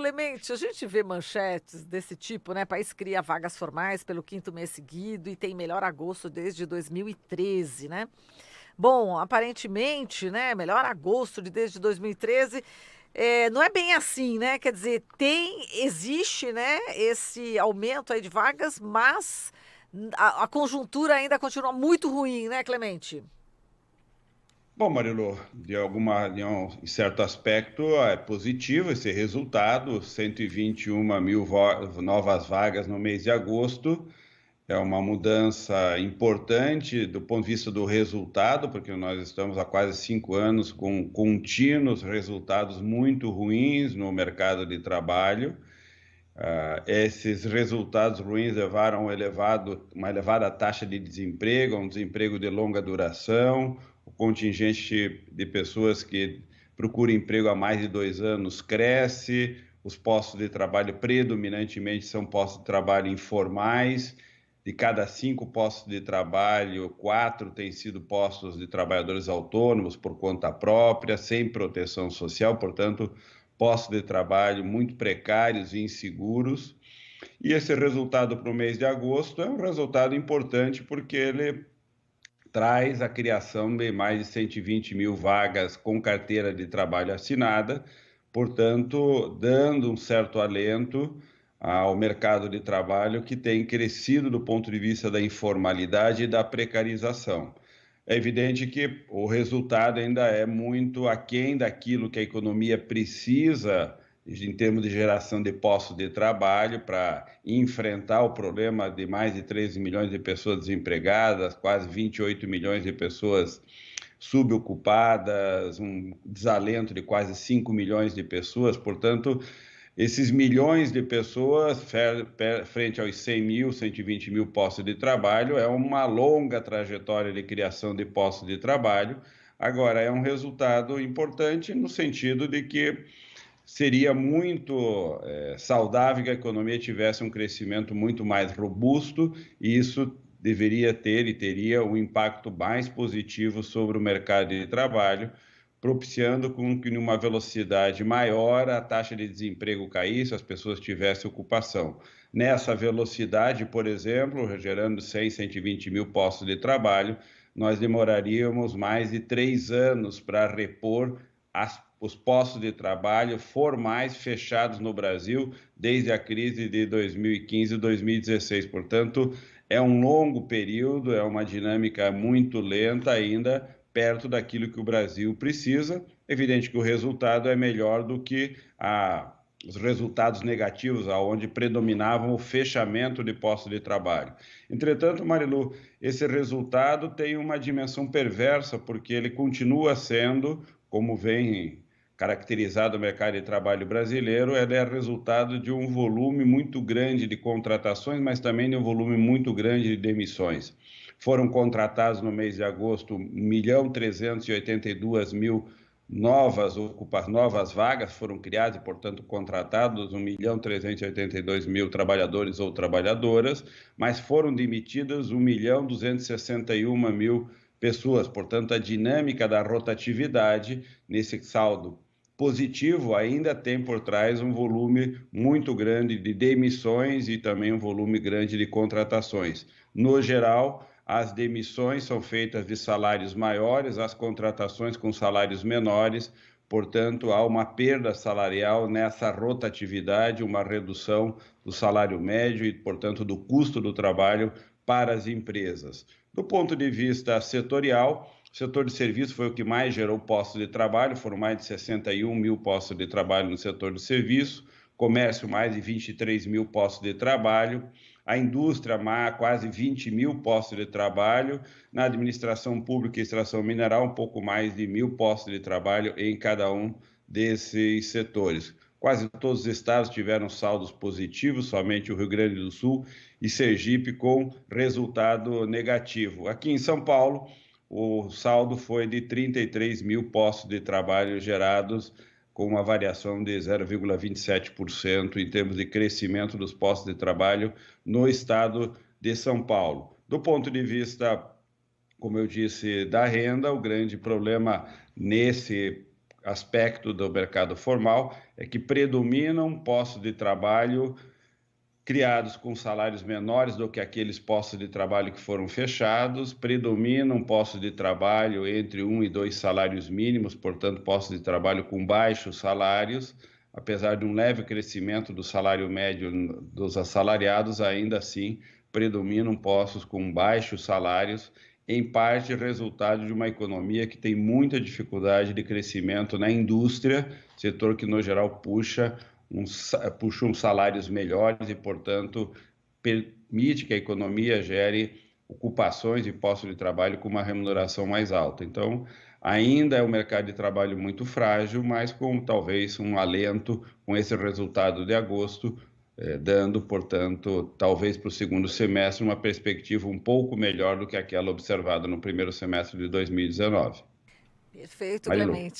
Clemente, a gente vê manchetes desse tipo, né? País cria vagas formais pelo quinto mês seguido e tem melhor agosto desde 2013, né? Bom, aparentemente, né? Melhor agosto desde 2013. Não é bem assim, né? Quer dizer, existe, né? Esse aumento aí de vagas, mas a conjuntura ainda continua muito ruim, né, Clemente? Bom, Marilu, em certo aspecto é positivo esse resultado, 121 mil novas vagas no mês de agosto, é uma mudança importante do ponto de vista do resultado, porque nós estamos há quase 5 anos com contínuos resultados muito ruins no mercado de trabalho. Esses resultados ruins levaram uma elevada taxa de desemprego, um desemprego de longa duração, o contingente de pessoas que procuram emprego há mais de 2 anos cresce, os postos de trabalho predominantemente são postos de trabalho informais, de cada 5 postos de trabalho, 4 têm sido postos de trabalhadores autônomos por conta própria, sem proteção social, portanto, postos de trabalho muito precários e inseguros. E esse resultado para o mês de agosto é um resultado importante porque ele traz a criação de mais de 120 mil vagas com carteira de trabalho assinada, portanto, dando um certo alento ao mercado de trabalho que tem crescido do ponto de vista da informalidade e da precarização. É evidente que o resultado ainda é muito aquém daquilo que a economia precisa em termos de geração de postos de trabalho para enfrentar o problema de mais de 13 milhões de pessoas desempregadas, quase 28 milhões de pessoas subocupadas, um desalento de quase 5 milhões de pessoas. Portanto, esses milhões de pessoas, frente aos 100 mil, 120 mil postos de trabalho, é uma longa trajetória de criação de postos de trabalho. Agora, é um resultado importante no sentido de que seria muito saudável que a economia tivesse um crescimento muito mais robusto e isso deveria ter e teria um impacto mais positivo sobre o mercado de trabalho, propiciando com que, numa velocidade maior, a taxa de desemprego caísse, as pessoas tivessem ocupação. Nessa velocidade, por exemplo, gerando 100, 120 mil postos de trabalho, nós demoraríamos mais de 3 anos para repor os postos de trabalho formais fechados no Brasil desde a crise de 2015 e 2016. Portanto, é um longo período, é uma dinâmica muito lenta ainda, perto daquilo que o Brasil precisa. Evidente que o resultado é melhor do que os resultados negativos, onde predominavam o fechamento de postos de trabalho. Entretanto, Marilu, esse resultado tem uma dimensão perversa, porque ele continua sendo, como vem caracterizado o mercado de trabalho brasileiro, ele é resultado de um volume muito grande de contratações, mas também de um volume muito grande de demissões. Foram contratados no mês de agosto 1.382.000 novas vagas, foram criadas e, portanto, contratados 1.382.000 trabalhadores ou trabalhadoras, mas foram demitidas 1.261.000 pessoas. Portanto, a dinâmica da rotatividade nesse saldo positivo ainda tem por trás um volume muito grande de demissões e também um volume grande de contratações. No geral, as demissões são feitas de salários maiores, as contratações com salários menores, portanto, há uma perda salarial nessa rotatividade, uma redução do salário médio e, portanto, do custo do trabalho para as empresas. Do ponto de vista setorial, o setor de serviços foi o que mais gerou postos de trabalho, foram mais de 61 mil postos de trabalho no setor de serviço, comércio mais de 23 mil postos de trabalho, a indústria quase 20 mil postos de trabalho, na administração pública e extração mineral um pouco mais de 1.000 postos de trabalho em cada um desses setores. Quase todos os estados tiveram saldos positivos, somente o Rio Grande do Sul e Sergipe com resultado negativo. Aqui em São Paulo, o saldo foi de 33 mil postos de trabalho gerados, com uma variação de 0,27% em termos de crescimento dos postos de trabalho no estado de São Paulo. Do ponto de vista, como eu disse, da renda, o grande problema nesse aspecto do mercado formal é que predominam postos de trabalho criados com salários menores do que aqueles postos de trabalho que foram fechados, predominam postos de trabalho entre 1 e 2 salários mínimos, portanto, postos de trabalho com baixos salários, apesar de um leve crescimento do salário médio dos assalariados, ainda assim predominam postos com baixos salários, em parte resultado de uma economia que tem muita dificuldade de crescimento na indústria, setor que, no geral, puxam salários melhores e, portanto, permite que a economia gere ocupações e postos de trabalho com uma remuneração mais alta. Então, ainda é um mercado de trabalho muito frágil, mas com talvez um alento com esse resultado de agosto, dando, portanto, talvez para o segundo semestre uma perspectiva um pouco melhor do que aquela observada no primeiro semestre de 2019. Perfeito, Marilu. Clemente.